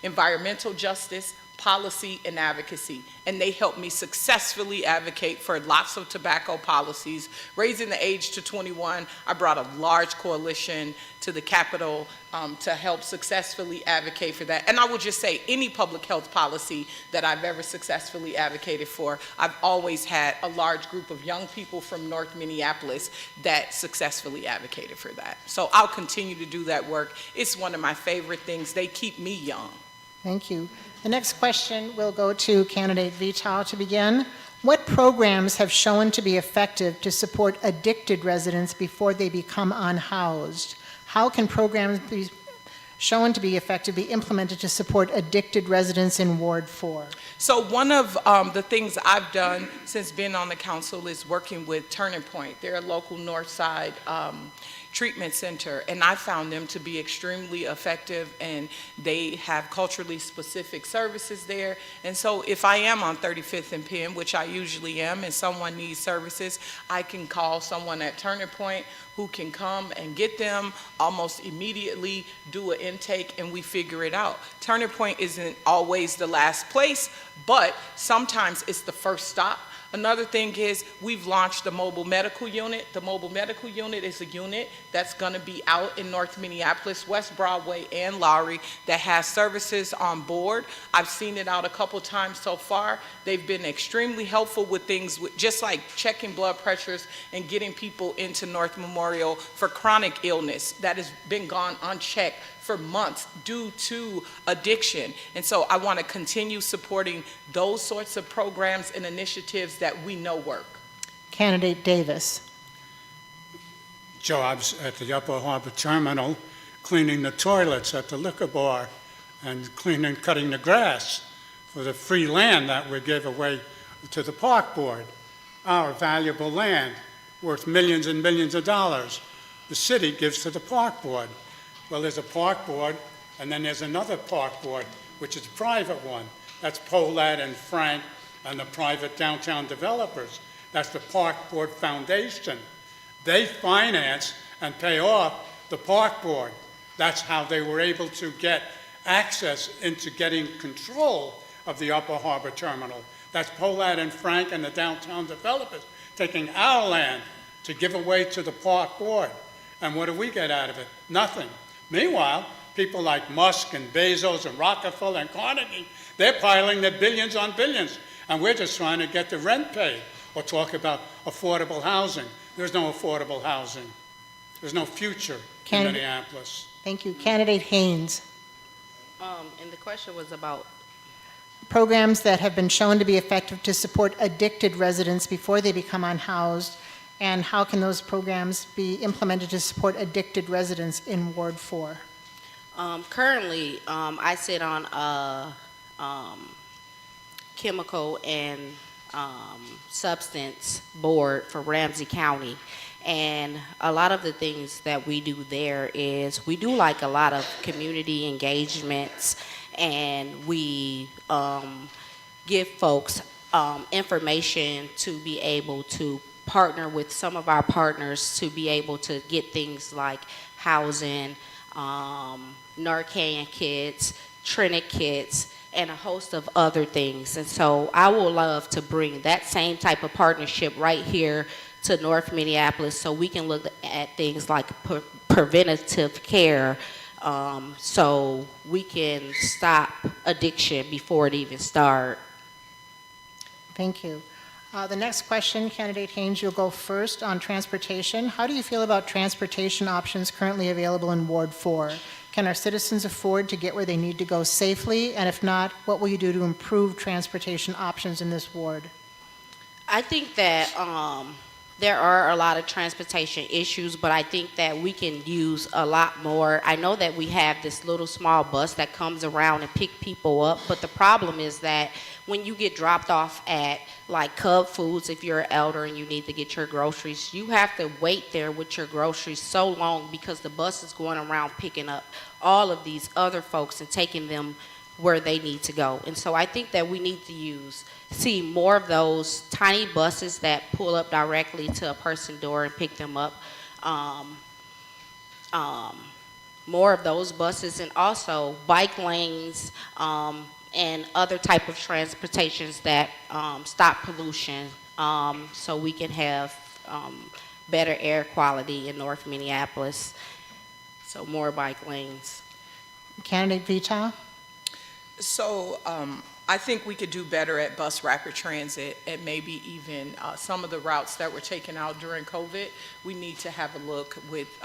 environmental justice, policy, and advocacy. And they helped me successfully advocate for lots of tobacco policies. Raising the age to 21, I brought a large coalition to the Capitol to help successfully advocate for that. And I will just say, any public health policy that I've ever successfully advocated for, I've always had a large group of young people from North Minneapolis that successfully advocated for that. So I'll continue to do that work. It's one of my favorite things. They keep me young. Thank you. The next question will go to candidate Vital to begin. What programs have shown to be effective to support addicted residents before they become unhoused? How can programs be shown to be effective be implemented to support addicted residents in Ward 4? So one of the things I've done since being on the council is working with Turning Point. They're a local North Side treatment center, and I found them to be extremely effective, and they have culturally specific services there. And so if I am on 35th and Penn, which I usually am, and someone needs services, I can call someone at Turning Point who can come and get them almost immediately, do an intake, and we figure it out. Turning Point isn't always the last place, but sometimes it's the first stop. Another thing is we've launched the mobile medical unit. The mobile medical unit is a unit that's going to be out in North Minneapolis, West Broadway, and Lowry that has services on board. I've seen it out a couple times so far. They've been extremely helpful with things just like checking blood pressures and getting people into North Memorial for chronic illness that has been gone unchecked for months due to addiction. And so I want to continue supporting those sorts of programs and initiatives that we know work. Candidate Davis. Jobs at the Upper Harbor Terminal, cleaning the toilets at the liquor bar, and cutting the grass for the free land that we gave away to the park board. Our valuable land, worth millions and millions of dollars, the city gives to the park board. Well, there's a park board, and then there's another park board, which is a private one. That's Polad and Frank and the private downtown developers. That's the Park Board Foundation. They finance and pay off the park board. That's how they were able to get access into getting control of the Upper Harbor Terminal. That's Polad and Frank and the downtown developers taking our land to give away to the park board. And what do we get out of it? Nothing. Meanwhile, people like Musk and Bezos and Rockefeller and Carnegie, they're piling their billions on billions, and we're just trying to get the rent paid or talk about affordable housing. There's no affordable housing. There's no future in Minneapolis. Thank you. Candidate Haynes. And the question was about Programs that have been shown to be effective to support addicted residents before they become unhoused, and how can those programs be implemented to support addicted residents in Ward 4? currently, I sit on a chemical and substance board for Ramsey County. And a lot of the things that we do there is we do like a lot of community engagements, and we give folks information to be able to partner with some of our partners to be able to get things like housing, Narcan kits, Trinic kits, and a host of other things. And so I would love to bring that same type of partnership right here to North Minneapolis so we can look at things like preventative care, so we can stop addiction before it even starts. Thank you. The next question, Candidate Haynes, you'll go first on transportation. How do you feel about transportation options currently available in Ward 4? Can our citizens afford to get where they need to go safely? And if not, what will you do to improve transportation options in this ward? I think that There are a lot of transportation issues, but I think that we can use a lot more. I know that we have this little small bus that comes around and pick people up, but the problem is that when you get dropped off at like Cub Foods, if you're an elder and you need to get your groceries, you have to wait there with your groceries so long because the bus is going around picking up all of these other folks and taking them where they need to go. And so I think that we need to see more of those tiny buses that pull up directly to a person's door and pick them up. More of those buses, and also bike lanes and other type of transportations that stop pollution, so we can have better air quality in North Minneapolis. So more bike lanes. Candidate Vital? So I think we could do better at bus rapid transit, and maybe even some of the routes that were taken out during COVID. We need to have a look with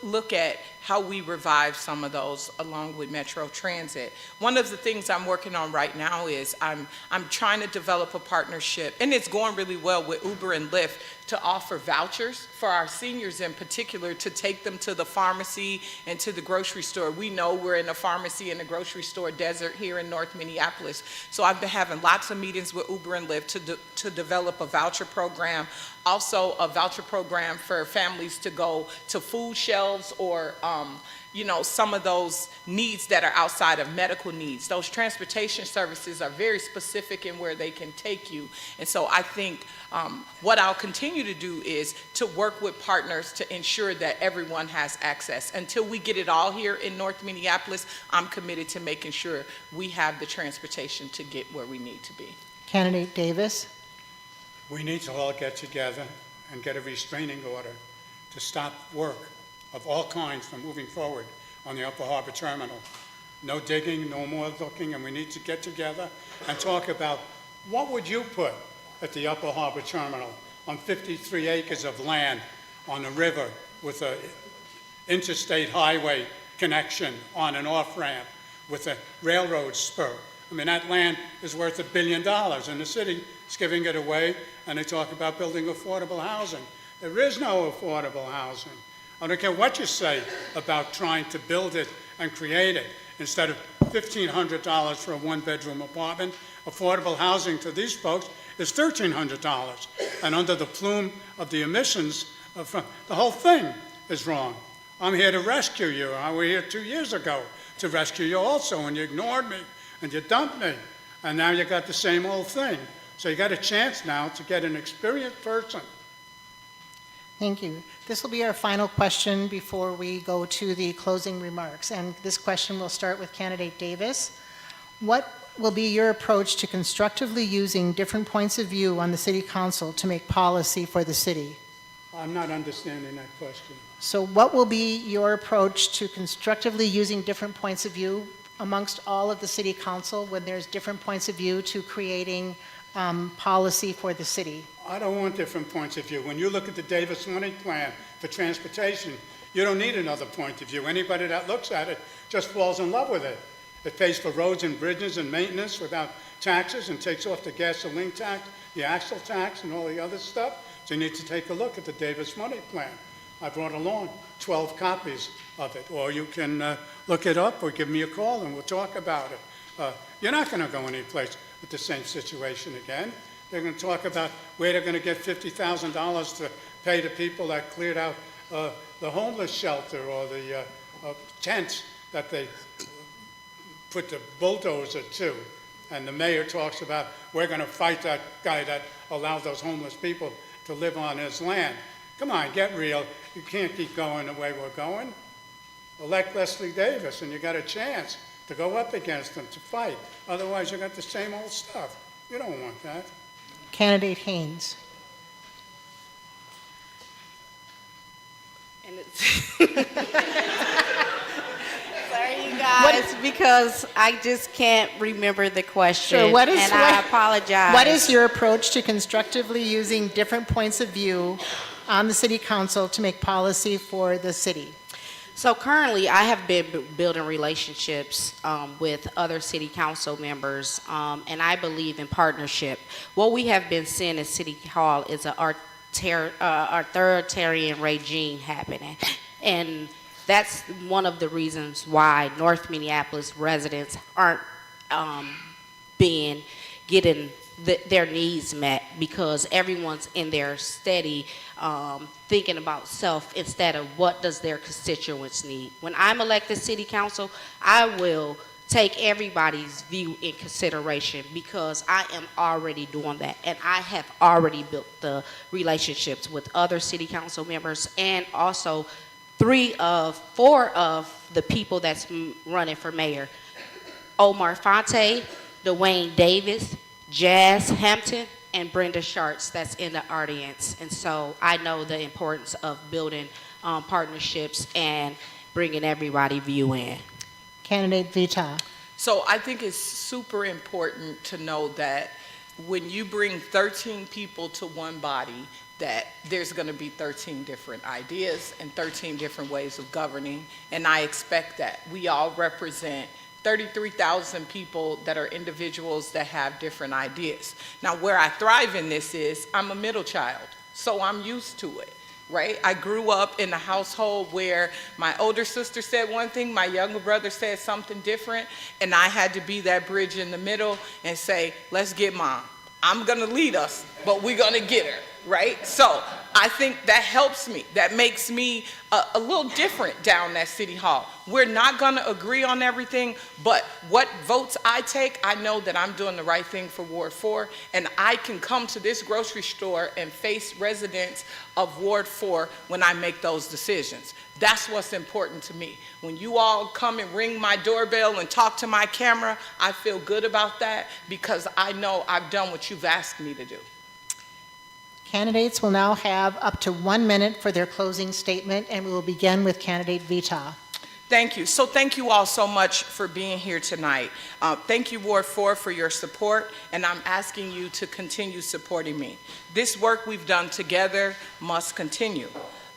look at how we revive some of those along with Metro Transit. One of the things I'm working on right now is I'm trying to develop a partnership, and it's going really well, with Uber and Lyft to offer vouchers for our seniors in particular to take them to the pharmacy and to the grocery store. We know we're in a pharmacy and a grocery store desert here in North Minneapolis. So I've been having lots of meetings with Uber and Lyft to develop a voucher program. Also a voucher program for families to go to food shelves or some of those needs that are outside of medical needs. Those transportation services are very specific in where they can take you. And so I think what I'll continue to do is to work with partners to ensure that everyone has access. Until we get it all here in North Minneapolis, I'm committed to making sure we have the transportation to get where we need to be. Candidate Davis? We need to all get together and get a restraining order to stop work of all kinds from moving forward on the Upper Harbor Terminal. No digging, no more looking, and we need to get together and talk about what would you put at the Upper Harbor Terminal on 53 acres of land on the river with a interstate highway connection on an off-ramp with a railroad spur. I mean, that land is worth $1 billion, and the city is giving it away, and they talk about building affordable housing. There is no affordable housing. I don't care what you say about trying to build it and create it. Instead of $1,500 for a one-bedroom apartment, affordable housing to these folks is $1,300. And under the plume of the emissions, the whole thing is wrong. I'm here to rescue you. I was here 2 years ago to rescue you also, and you ignored me, and you dumped me. And now you got the same old thing. So you got a chance now to get an experienced person. Thank you. This will be our final question before we go to the closing remarks. And this question will start with Candidate Davis. What will be your approach to constructively using different points of view on the City Council to make policy for the city? I'm not understanding that question. So what will be your approach to constructively using different points of view amongst all of the City Council when there's different points of view to creating policy for the city? I don't want different points of view. When you look at the Davis Money Plan for transportation, you don't need another point of view. Anybody that looks at it just falls in love with it. It pays for roads and bridges and maintenance without taxes and takes off the gasoline tax, the axle tax, and all the other stuff. So you need to take a look at the Davis Money Plan. I brought along 12 copies of it, or you can look it up or give me a call and we'll talk about it. You're not going to go anyplace with the same situation again. They're going to talk about where they're going to get $50,000 to pay the people that cleared out the homeless shelter or the tents that they put the bulldozer to. And the mayor talks about, we're going to fight that guy that allowed those homeless people to live on his land. Come on, get real. You can't keep going the way we're going. Elect Leslie Davis, and you got a chance to go up against him, to fight. Otherwise, you got the same old stuff. You don't want that. Candidate Haynes. And sorry, you guys, because I just can't remember the question. Sure. I apologize. What is your approach to constructively using different points of view on the City Council to make policy for the city? So currently, I have been building relationships with other city council members, and I believe in partnership. What we have been seeing at City Hall is an authoritarian regime happening. And that's one of the reasons why North Minneapolis residents aren't getting their needs met, because everyone's in there steady thinking about self instead of what does their constituents need. When I'm elected city council, I will take everybody's view in consideration, because I am already doing that, and I have already built the relationships with other city council members, and also 4 of the people that's running for mayor: Omar Fonte, Dwayne Davis, Jazz Hampton, and Brenda Sharts that's in the audience. And so I know the importance of building partnerships and bringing everybody's view in. Candidate Vita. So I think it's super important to know that when you bring 13 people to one body, that there's going to be 13 different ideas and 13 different ways of governing. And I expect that. We all represent 33,000 people that are individuals that have different ideas. Now, where I thrive in this is I'm a middle child, so I'm used to it, right? I grew up in a household where my older sister said one thing, my younger brother said something different, and I had to be that bridge in the middle and say, let's get mom. I'm gonna lead us, but we're gonna get her, right? So I think that helps me. That makes me a little different down that city hall. We're not gonna agree on everything, but what votes I take, I know that I'm doing the right thing for Ward 4, and I can come to this grocery store and face residents of Ward 4 when I make those decisions. That's what's important to me. When you all come and ring my doorbell and talk to my camera, I feel good about that, because I know I've done what you've asked me to do. Candidates will now have up to 1 minute for their closing statement, and we will begin with candidate Vita. Thank you. So thank you all so much for being here tonight. Thank you, Ward 4, for your support, and I'm asking you to continue supporting me. This work we've done together must continue.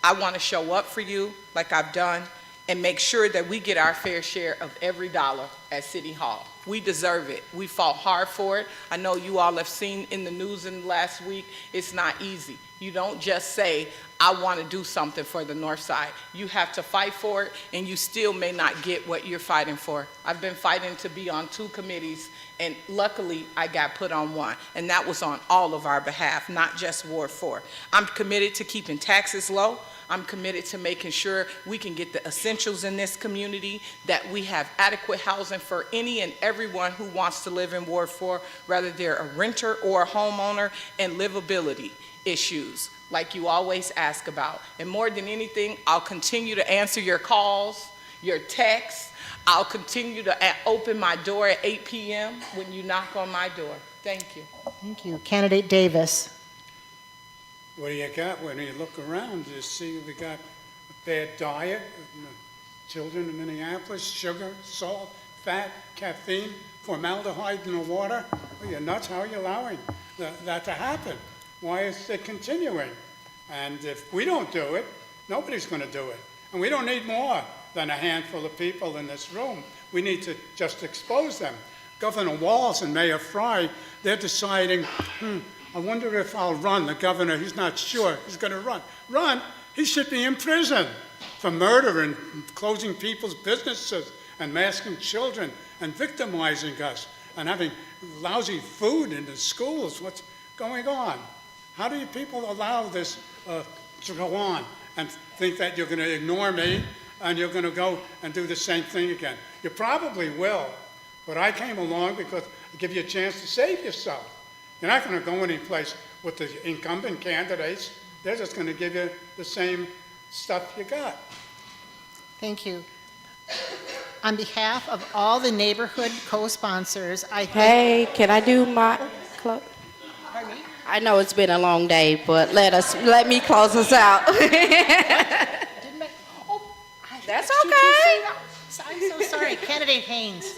I want to show up for you like I've done and make sure that we get our fair share of every dollar at City Hall. We deserve it. We fought hard for it. I know you all have seen in the news in the last week, it's not easy. You don't just say, I want to do something for the North Side. You have to fight for it, and you still may not get what you're fighting for. I've been fighting to be on 2 committees, and luckily I got put on 1, and that was on all of our behalf, not just Ward 4. I'm committed to keeping taxes low. I'm committed to making sure we can get the essentials in this community, that we have adequate housing for any and everyone who wants to live in Ward 4, whether they're a renter or a homeowner, and livability issues like you always ask about. And more than anything, I'll continue to answer your calls, your texts. I'll continue to open my door at 8 p.m. when you knock on my door. Thank you. Thank you. Candidate Davis. What do you got when you look around? You see we got a bad diet, children in Minneapolis, sugar, salt, fat, caffeine, formaldehyde in the water. Well, you're nuts. How are you allowing that to happen? Why is it continuing? And if we don't do it, nobody's going to do it. And we don't need more than a handful of people in this room. We need to just expose them. Governor Walz and Mayor Fry, they're deciding, I wonder if I'll run. The governor, he's not sure he's going to run. Run? He should be in prison for murder and closing people's businesses and masking children and victimizing us and having lousy food in the schools. What's going on? How do you people allow this to go on and think that you're going to ignore me and you're going to go and do the same thing again? You probably will, but I came along because I give you a chance to save yourself. You're not going to go anyplace with the incumbent candidates. They're just going to give you the same stuff you got. Thank you. On behalf of all the neighborhood co-sponsors, Hey, can I do my close? Pardon me? I know it's been a long day, but let me close us out. That's okay. I'm so sorry. Candidate Haynes.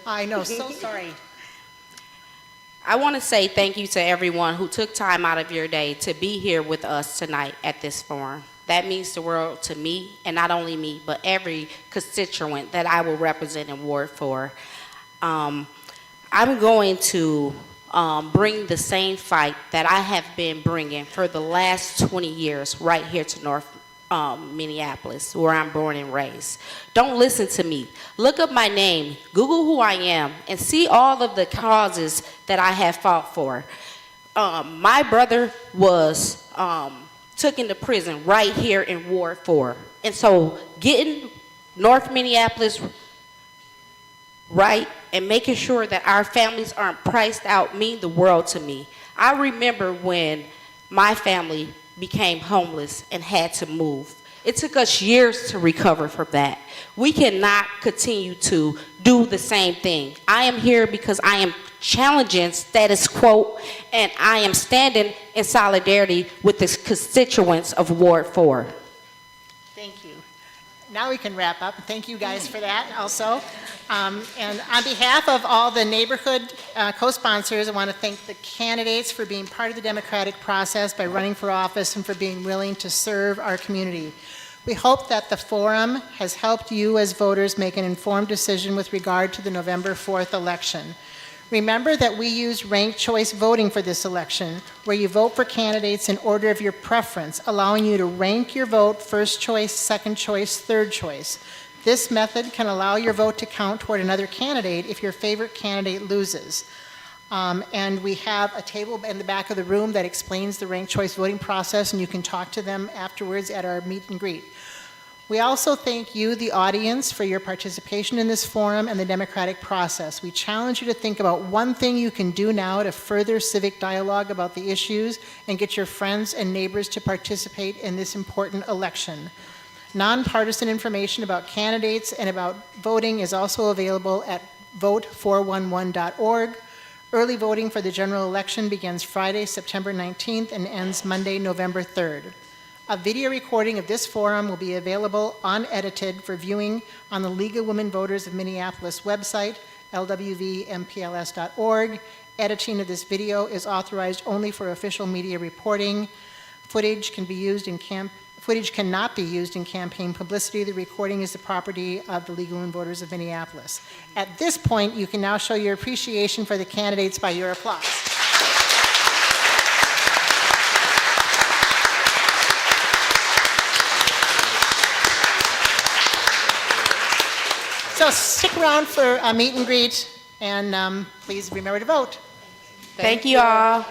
I know, so sorry. I want to say thank you to everyone who took time out of your day to be here with us tonight at this forum. That means the world to me, and not only me, but every constituent that I will represent in Ward 4. I'm going to bring the same fight that I have been bringing for the last 20 years right here to North Minneapolis, where I'm born and raised. Don't listen to me. Look up my name, Google who I am, and see all of the causes that I have fought for. My brother was took into prison right here in Ward 4. And so getting North Minneapolis right and making sure that our families aren't priced out mean the world to me. I remember when my family became homeless and had to move. It took us years to recover from that. We cannot continue to do the same thing. I am here because I am challenging status quo, and I am standing in solidarity with the constituents of Ward 4. Thank you. Now we can wrap up. Thank you guys for that also. And on behalf of all the neighborhood co-sponsors, I want to thank the candidates for being part of the democratic process by running for office and for being willing to serve our community. We hope that the forum has helped you as voters make an informed decision with regard to the November 4th election. Remember that we use ranked choice voting for this election, where you vote for candidates in order of your preference, allowing you to rank your vote first choice, second choice, third choice. This method can allow your vote to count toward another candidate if your favorite candidate loses. And we have a table in the back of the room that explains the ranked choice voting process, and you can talk to them afterwards at our meet and greet. We also thank you, the audience, for your participation in this forum and the democratic process. We challenge you to think about one thing you can do now to further civic dialogue about the issues and get your friends and neighbors to participate in this important election. Nonpartisan information about candidates and about voting is also available at vote411.org. Early voting for the general election begins Friday, September 19th and ends Monday, November 3rd. A video recording of this forum will be available unedited for viewing on the League of Women Voters of Minneapolis website, lwvmpls.org. Editing of this video is authorized only for official media reporting. Footage cannot be used in campaign publicity. The recording is the property of the League of Women Voters of Minneapolis. At this point, you can now show your appreciation for the candidates by your applause. So stick around for a meet and greet, and please remember to vote. Thank you all.